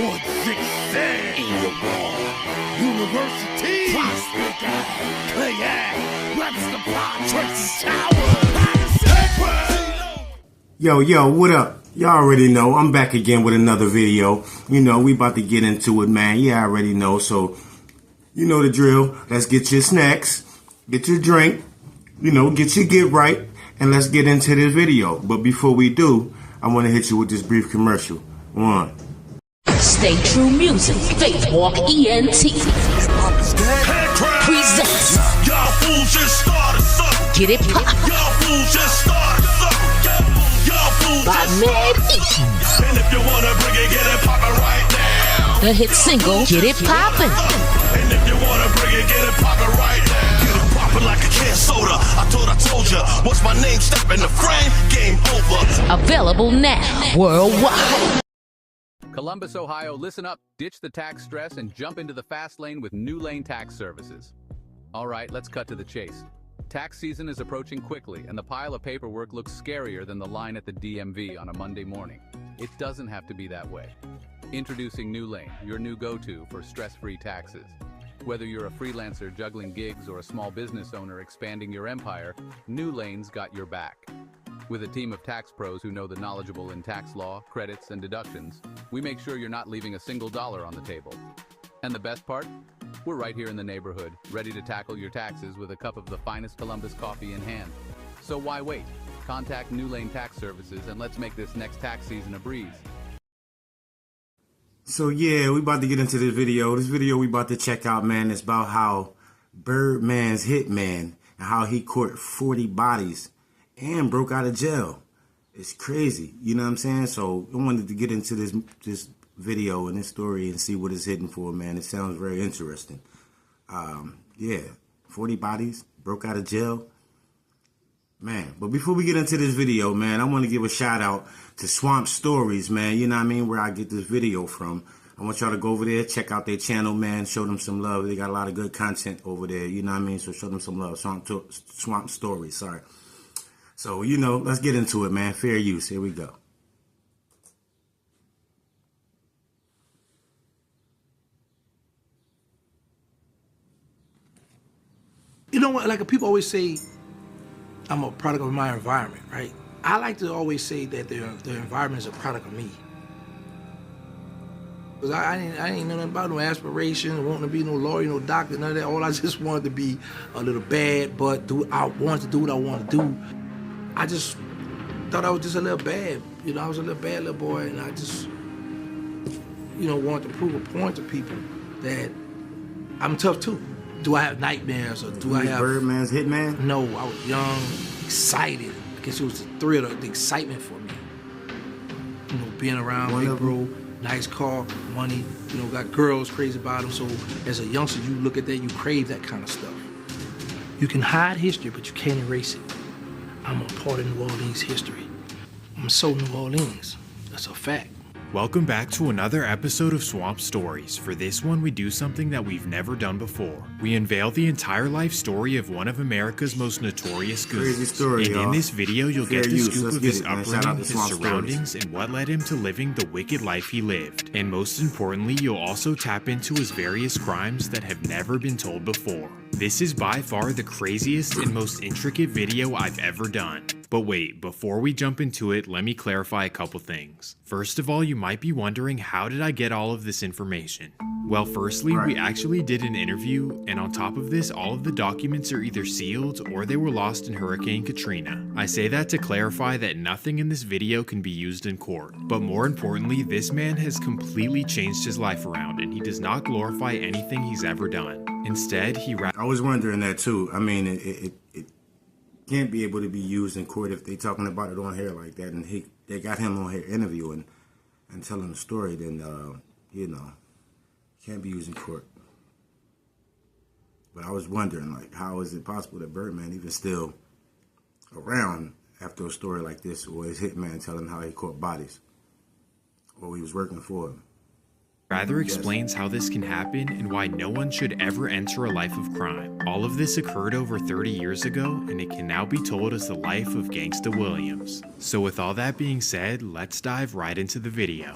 167 in your wall. University, Prospect, Clay Ave, Webster Park, Tracy Tower. Yo, what up? Y'all already know, I'm back again with another video. You know, we about to get into it, man. Yeah, I already know. So, you know the drill. Let's get your snacks, get your drink, you know, get your get right, and let's get into this video. But before we do, I want to hit you with this brief commercial. One. Stay True Music, Faith Walk ENT presents Y'all fools just started something. Get It Pop Y'all fools just started something. Y'all fools by just Mad started E. something. And if you wanna bring it, get it poppin' right now. The hit single Get It Poppin', And if you wanna bring it, get it poppin' right now. Get it poppin' like a can soda. I thought I told ya. Once my name step in the frame, game over. available now worldwide. Columbus, Ohio, listen up, ditch the tax stress, and jump into the fast lane with New Lane Tax Services. All right, let's cut to the chase. Tax season is approaching quickly, and the pile of paperwork looks scarier than the line at the DMV on a Monday morning. It doesn't have to be that way. Introducing New Lane, your new go-to for stress-free taxes. Whether you're a freelancer juggling gigs or a small business owner expanding your empire, New Lane's got your back. With a team of tax pros who know the knowledgeable in tax law, credits, and deductions, we make sure you're not leaving a single dollar on the table. And the best part? We're right here in the neighborhood, ready to tackle your taxes with a cup of the finest Columbus coffee in hand. So why wait? Contact New Lane Tax Services and let's make this next tax season a breeze. So yeah, we about to get into this video. This video we about to check out, man, is about how Birdman's hitman and how he caught 40 bodies and broke out of jail. It's crazy, you know what I'm saying? So I wanted to get into this video and this story and see what it's hitting for, man. It sounds very interesting. Yeah, 40 bodies, broke out of jail. Man, but before we get into this video, man, I want to give a shout out to Swamp Stories, man. You know what I mean? Where I get this video from. I want y'all to go over there, check out their channel, man. Show them some love. They got a lot of good content over there. You know what I mean? So show them some love. Swamp Stories, sorry. So, you know, let's get into it, man. Fair use. Here we go. You know what? Like people always say, I'm a product of my environment, right? I like to always say that the environment is a product of me. Because I ain't know nothing about no aspiration, wanting to be no lawyer, no doctor, none of that. All I just wanted to be a little bad, but I wanted to do what I wanted to do. I just thought I was just a little bad. You know, I was a little bad little boy, and I just, you know, wanted to prove a point to people that I'm tough too. Do I have nightmares or do I have... Birdman's hitman? No, I was young, excited. I guess it was the thrill, the excitement for me. You know, being around big bro, nice car, money, you know, got girls crazy about them. So as a youngster, you look at that, you crave that kind of stuff. You can hide history, but you can't erase it. I'm a part of New Orleans history. I'm so New Orleans. That's a fact. Welcome back to another episode of Swamp Stories. For this one, we do something that we've never done before. We unveil the entire life story of one of America's most notorious goons. Crazy story, and in this video, you'll get the scoop of his upbringing, his surroundings, and what led him to living the wicked life he lived. And most importantly, you'll also tap into his various crimes that have never been told before. This is by far the craziest and most intricate video I've ever done. But wait, before we jump into it, let me clarify a couple things. First of all, you might be wondering, how did I get all of this information? Well, firstly, we actually did an interview, and on top of this, all of the documents are either sealed or they were lost in Hurricane Katrina. I say that to clarify that nothing in this video can be used in court. But more importantly, this man has completely changed his life around, and he does not glorify anything he's ever done. Instead, I was wondering that too. I mean, it can't be able to be used in court if they talking about it on here like that, and they got him on here interviewing and telling the story. Then you know, can't be used in court. But I was wondering, like, how is it possible that Birdman even still around after a story like this, or his hitman telling how he caught bodies, or he was working for him? Rather explains how this can happen and why no one should ever enter a life of crime. All of this occurred over 30 years ago, and it can now be told as the life of Gangsta Williams. So with all that being said, let's dive right into the video.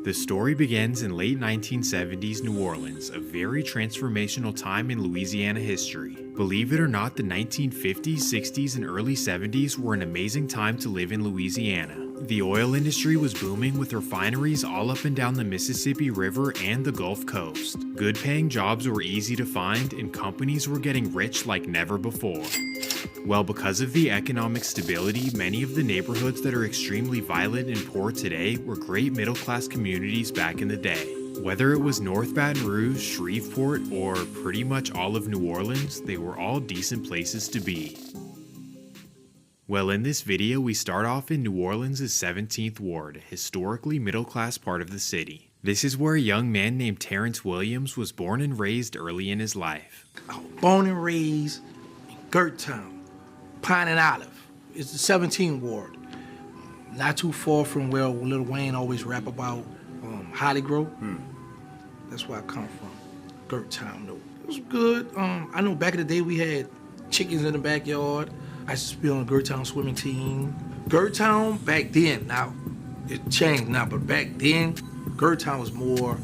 The story begins in late 1970s New Orleans, a very transformational time in Louisiana history. Believe it or not, the 1950s, 60s, and early 70s were an amazing time to live in Louisiana. The oil industry was booming with refineries all up and down the Mississippi River and the Gulf Coast. Good paying jobs were easy to find, and companies were getting rich like never before. Well, because of the economic stability, many of the neighborhoods that are extremely violent and poor today were great middle-class communities back in the day. Whether it was North Baton Rouge, Shreveport, or pretty much all of New Orleans, they were all decent places to be. Well, in this video, we start off in New Orleans' 17th Ward, a historically middle-class part of the city. This is where a young man named Terrence Williams was born and raised early in his life. I was born and raised in Gertown, Pine and Olive. It's the 17th Ward. Not too far from where Lil Wayne always rap about Holly Grove. That's where I come from, Gertown though. It was good. I know back in the day we had chickens in the backyard. I used to be on the Gertown swimming team. Gertown back then, now it changed now, but back then, Gertown was more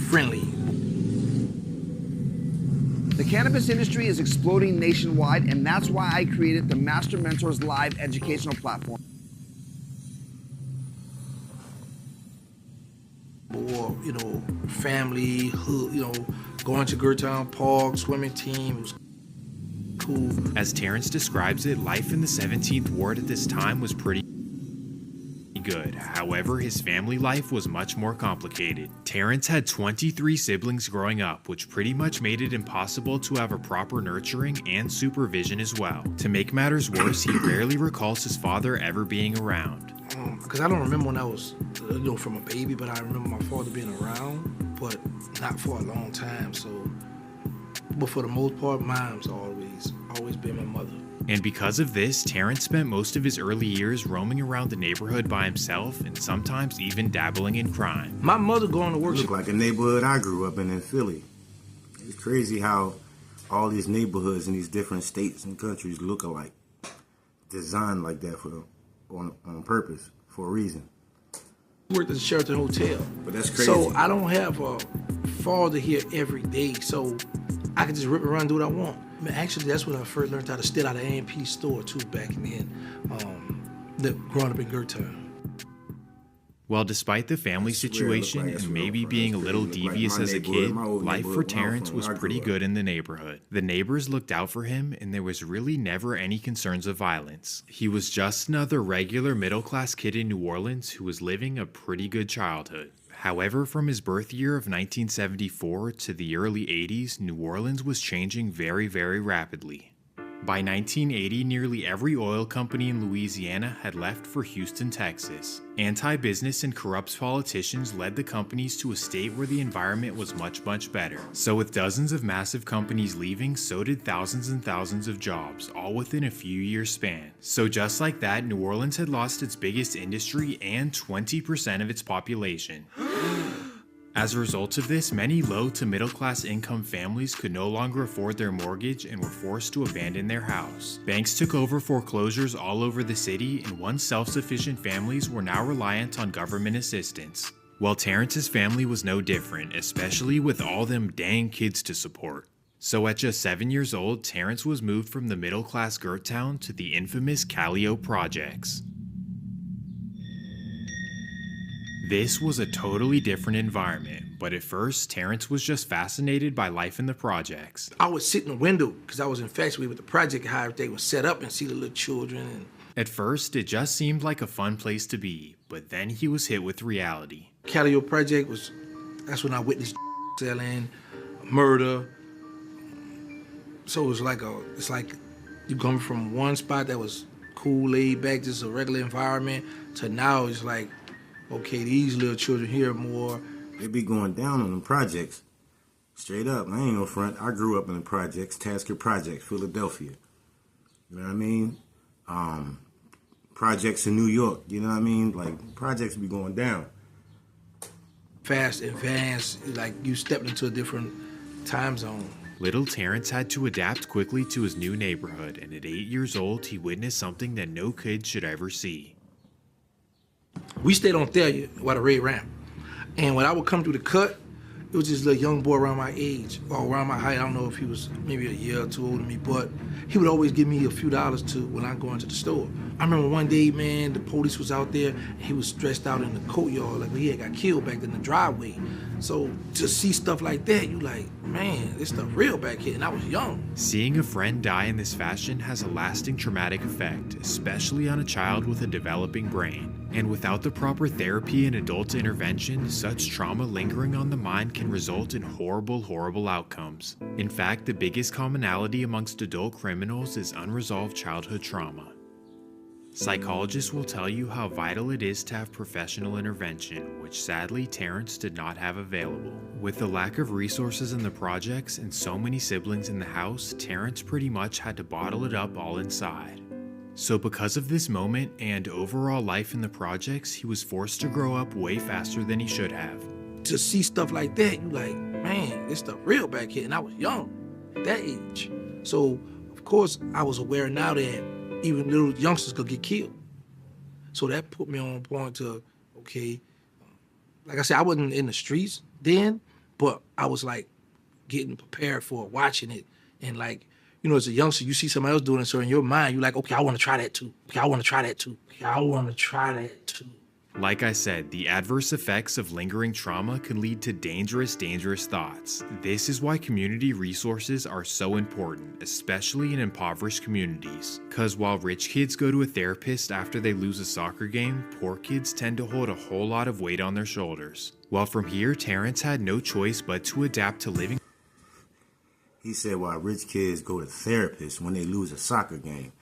friendly. The cannabis industry is exploding nationwide, and that's why I created the Master Mentors Live educational platform. Or, family, hood, going to Gertown Park, swimming team, it was cool. As Terrence describes it, life in the 17th Ward at this time was pretty good. However, his family life was much more complicated. Terrence had 23 siblings growing up, which pretty much made it impossible to have a proper nurturing and supervision as well. To make matters worse, he rarely recalls his father ever being around. Because I don't remember when I was, from a baby, but I remember my father being around, but not for a long time. But for the most part, mom's always been my mother. And because of this, Terrence spent most of his early years roaming around the neighborhood by himself and sometimes even dabbling in crime. My mother going to work. Look like a neighborhood I grew up in Philly. It's crazy how all these neighborhoods in these different states and countries look alike. Designed like that on purpose, for a reason. I worked at the Sheraton Hotel. But that's crazy. So I don't have a father here every day, so I can just rip around and do what I want. I mean, actually, that's when I first learned how to steal out of A&P store, too, back then, growing up in Gertown. Well, despite the family situation and maybe being a little devious as a kid, life for Terrence was pretty good in the neighborhood. The neighbors looked out for him, and there was really never any concerns of violence. He was just another regular middle-class kid in New Orleans who was living a pretty good childhood. However, from his birth year of 1974 to the early 80s, New Orleans was changing very, very rapidly. By 1980, nearly every oil company in Louisiana had left for Houston, Texas. Anti-business and corrupt politicians led the companies to a state where the environment was much, much better. So with dozens of massive companies leaving, so did thousands and thousands of jobs, all within a few years span. So just like that, New Orleans had lost its biggest industry and 20% of its population. As a result of this, many low to middle class income families could no longer afford their mortgage and were forced to abandon their house. Banks took over foreclosures all over the city, and once self-sufficient families were now reliant on government assistance. Well, Terrence's family was no different, especially with all them dang kids to support. So at just 7 years old, Terrence was moved from the middle class Gertown to the infamous Callio Projects. This was a totally different environment, but at first, Terrence was just fascinated by life in the projects. I would sit in the window because I was infatuated with the project, how everything was set up, and see the little children. At first, it just seemed like a fun place to be, but then he was hit with reality. Callio Project that's when I witnessed selling, murder. So it's like you come from one spot that was cool, laid back, just a regular environment, to now it's like, okay, these little children here more. They be going down on them projects. Straight up, I ain't no front. I grew up in the projects, Tasker Projects, Philadelphia. You know what I mean? Projects in New York, you know what I mean? Like, projects be going down. Fast, advanced, like you stepped into a different time zone. Little Terrence had to adapt quickly to his new neighborhood, and at 8 years old, he witnessed something that no kid should ever see. We stayed on Thalia by the Red Ramp. And when I would come through the cut, it was this little young boy around my age, or around my height. I don't know if he was maybe a year or two older than me, but he would always give me a few dollars to when I go into the store. I remember one day, man, the police was out there, and he was stretched out in the courtyard, like he had got killed back in the driveway. So to see stuff like that, you like, man, this stuff real back here, and I was young. Seeing a friend die in this fashion has a lasting traumatic effect, especially on a child with a developing brain. And without the proper therapy and adult intervention, such trauma lingering on the mind can result in horrible, horrible outcomes. In fact, the biggest commonality amongst adult criminals is unresolved childhood trauma. Psychologists will tell you how vital it is to have professional intervention, which sadly Terrence did not have available. With the lack of resources in the projects and so many siblings in the house, Terrence pretty much had to bottle it up all inside. So because of this moment and overall life in the projects, he was forced to grow up way faster than he should have. To see stuff like that, you like, man, this stuff real back here, and I was young at that age. So, of course, I was aware now that even little youngsters could get killed. So that put me on point to, okay, like I said, I wasn't in the streets then, but I was like getting prepared for watching it. And like, you know, as a youngster, you see somebody else doing it, so in your mind, you're like, okay, I want to try that too. Okay, I want to try that too. Okay, I want to try that too. Like I said, the adverse effects of lingering trauma can lead to dangerous, dangerous thoughts. This is why community resources are so important, especially in impoverished communities. Cause while rich kids go to a therapist after they lose a soccer game, poor kids tend to hold a whole lot of weight on their shoulders. Well, from here, Terrence had no choice but to adapt to living. He said while rich kids go to therapists when they lose a soccer game.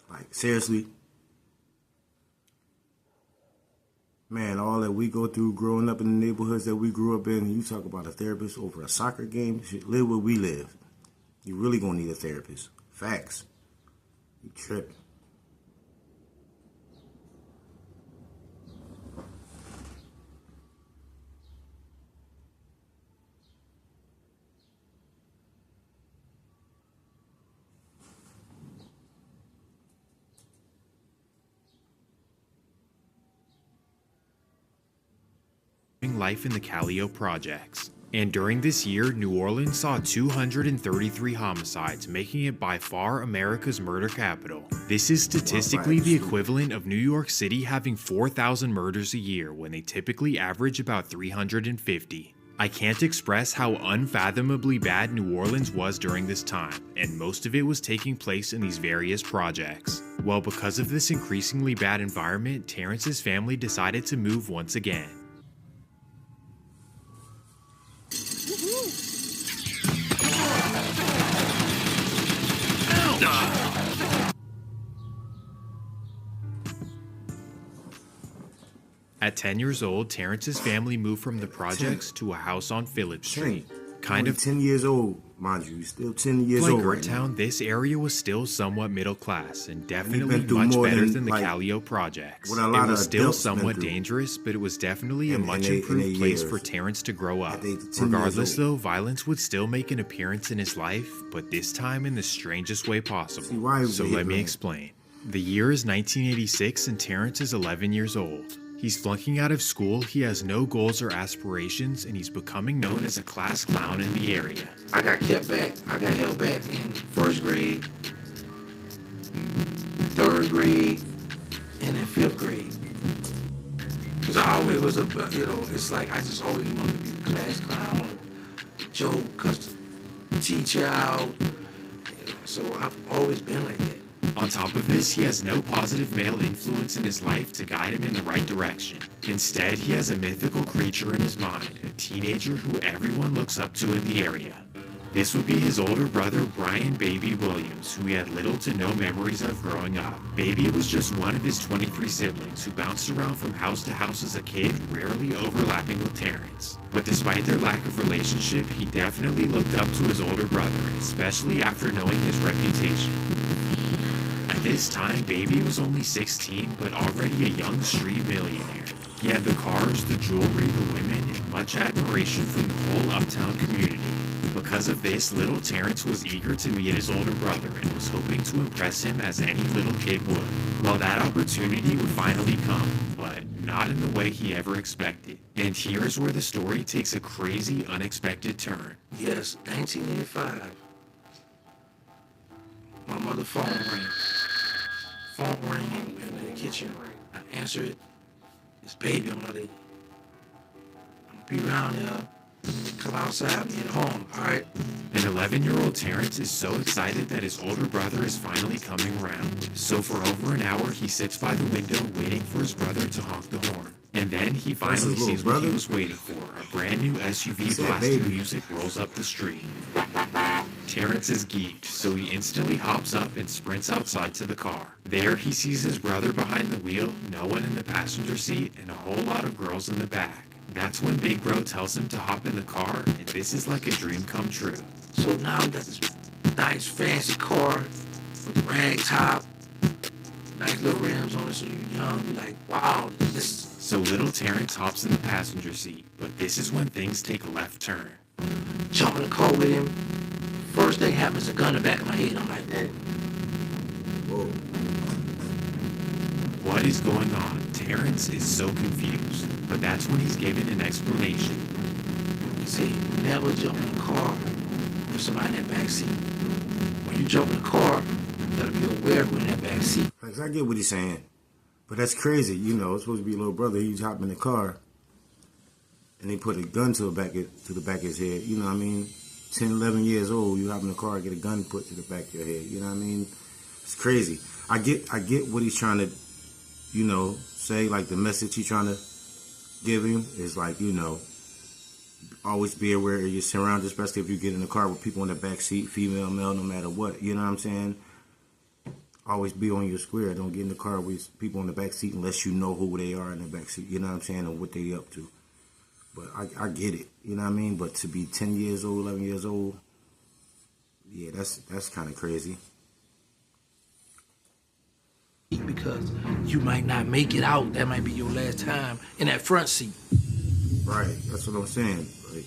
Like, seriously? Man, all that we go through growing up in the neighborhoods that we grew up in, you talk about a therapist over a soccer game, shit, live where we live. You really gonna need a therapist. Facts. You tripping. Life in the Callio projects. And during this year, New Orleans saw 233 homicides, making it by far America's murder capital. This is statistically the equivalent of New York City having 4,000 murders a year when they typically average about 350. I can't express how unfathomably bad New Orleans was during this time, and most of it was taking place in these various projects. Well, because of this increasingly bad environment, Terrence's family decided to move once again. At 10 years old, Terrence's family moved from the projects to a house on Phillip Street. Kind of 10 years old, mind you, still 10 years old right now. This area was still somewhat middle class and definitely much better than the Callio projects. It was still somewhat dangerous, but it was definitely a much improved place for Terrence to grow up. Regardless though, violence would still make an appearance in his life, but this time in the strangest way possible. So let me explain. The year is 1986 and Terrence is 11 years old. He's flunking out of school, he has no goals or aspirations, and he's becoming known as a class clown in the area. I got kept back. I got held back in first grade, third grade, and in fifth grade. Because I always was it's like I just always wanted to be the class clown, joke, cause teacher out. So I've always been like that. On top of this, he has no positive male influence in his life to guide him in the right direction. Instead, he has a mythical creature in his mind, a teenager who everyone looks up to in the area. This would be his older brother, Brian Baby Williams, who he had little to no memories of growing up. Baby was just one of his 23 siblings who bounced around from house to house as a kid, rarely overlapping with Terrence. But despite their lack of relationship, he definitely looked up to his older brother, especially after knowing his reputation. At this time, Baby was only 16, but already a young street millionaire. He had the cars, the jewelry, the women, and much admiration from the whole uptown community. Because of this, little Terrence was eager to meet his older brother and was hoping to impress him as any little kid would. Well, that opportunity would finally come, but not in the way he ever expected. And here's where the story takes a crazy, unexpected turn. Yes, 1985. My mother's phone rings. Phone ring in the kitchen. I answer it. It's baby on the other end. I'm gonna be around there. Come outside and get home, alright? An 11-year-old Terrence is so excited that his older brother is finally coming around. So for over an hour, he sits by the window waiting for his brother to honk the horn. And then he finally sees what he was waiting for. A brand new SUV blasting music rolls up the street. Terrence is geeked, so he instantly hops up and sprints outside to the car. There he sees his brother behind the wheel, no one in the passenger seat, and a whole lot of girls in the back. That's when Big Bro tells him to hop in the car, and this is like a dream come true. So now we got this nice fancy car with the rag top, nice little rims on it, so you're young, you're like, wow, this. So little Terrence hops in the passenger seat, but this is when things take a left turn. Jump in the car with him. First thing happens, a gun in the back of my head. I'm like, whoa. What is going on? Terrence is so confused, but that's when he's given an explanation. You see, never jump in a car with somebody in that back seat. When you jump in a car, you gotta be aware who's in that back seat. Like, I get what he's saying, but that's crazy. You know, it's supposed to be a little brother. He's hopping in the car, and they put a gun to the back of his head. You know what I mean? 10, 11 years old, you hop in the car, get a gun put to the back of your head. You know what I mean? It's crazy. I get what he's trying to, you know, say. Like, the message he's trying to give him is like, you know, always be aware of your surroundings, especially if you get in a car with people in the back seat, female, male, no matter what. You know what I'm saying? Always be on your square. Don't get in the car with people in the back seat unless you know who they are in the back seat. You know what I'm saying? And what they up to. But I get it, you know what I mean? But to be 10 years old, 11 years old, yeah, that's kind of crazy. Because you might not make it out. That might be your last time in that front seat. Right, that's what I'm saying. Like,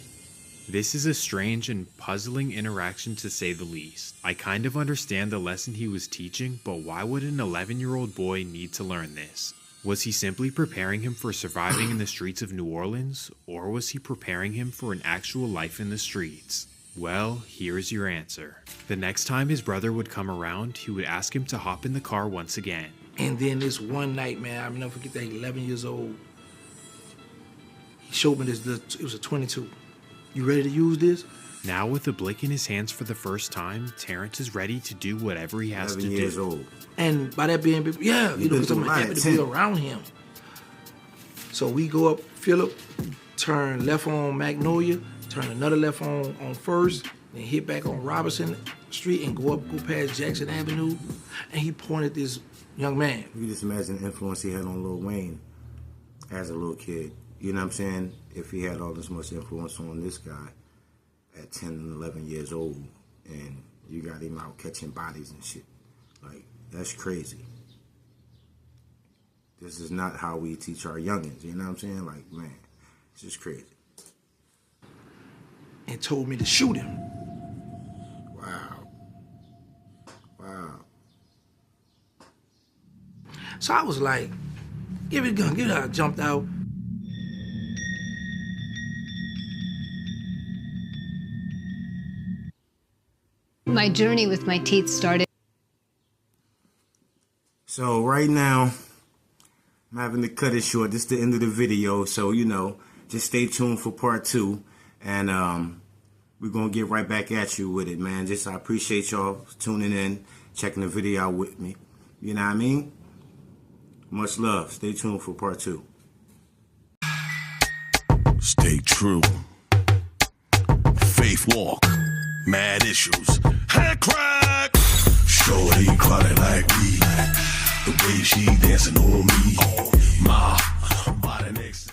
this is a strange and puzzling interaction to say the least. I kind of understand the lesson he was teaching, but why would an 11-year-old boy need to learn this? Was he simply preparing him for surviving in the streets of New Orleans, or was he preparing him for an actual life in the streets? Well, here's your answer. The next time his brother would come around, he would ask him to hop in the car once again. And then this one night, man, I'll never forget that, 11 years old. He showed me this, it was a 22. You ready to use this? Now with the blick in his hands for the first time, Terrence is ready to do whatever he has to do. 11 years old. And by that being, yeah, you know, because I'm happy to be around him. So we go up Phillip, turn left on Magnolia, turn another left on First, then hit back on Robinson Street and go past Jackson Avenue. And he pointed this young man. You can just imagine the influence he had on Lil Wayne as a little kid. You know what I'm saying? If he had all this much influence on this guy at 10 and 11 years old, and you got him out catching bodies and shit. Like, that's crazy. This is not how we teach our youngins, you know what I'm saying? Like, man, it's just crazy. And told me to shoot him. Wow. Wow. So I was like, give it a gun, give it a gun. I jumped out. My journey with my teeth started. So right now, I'm having to cut it short. This is the end of the video. So, you know, just stay tuned for part 2. And we're going to get right back at you with it, man. Just I appreciate y'all tuning in, checking the video out with me. You know what I mean? Much love. Stay tuned for part 2. Stay true. Faith walk. Mad issues. Head crack. Shorty caught it like me. The way she dancing on me. My body next.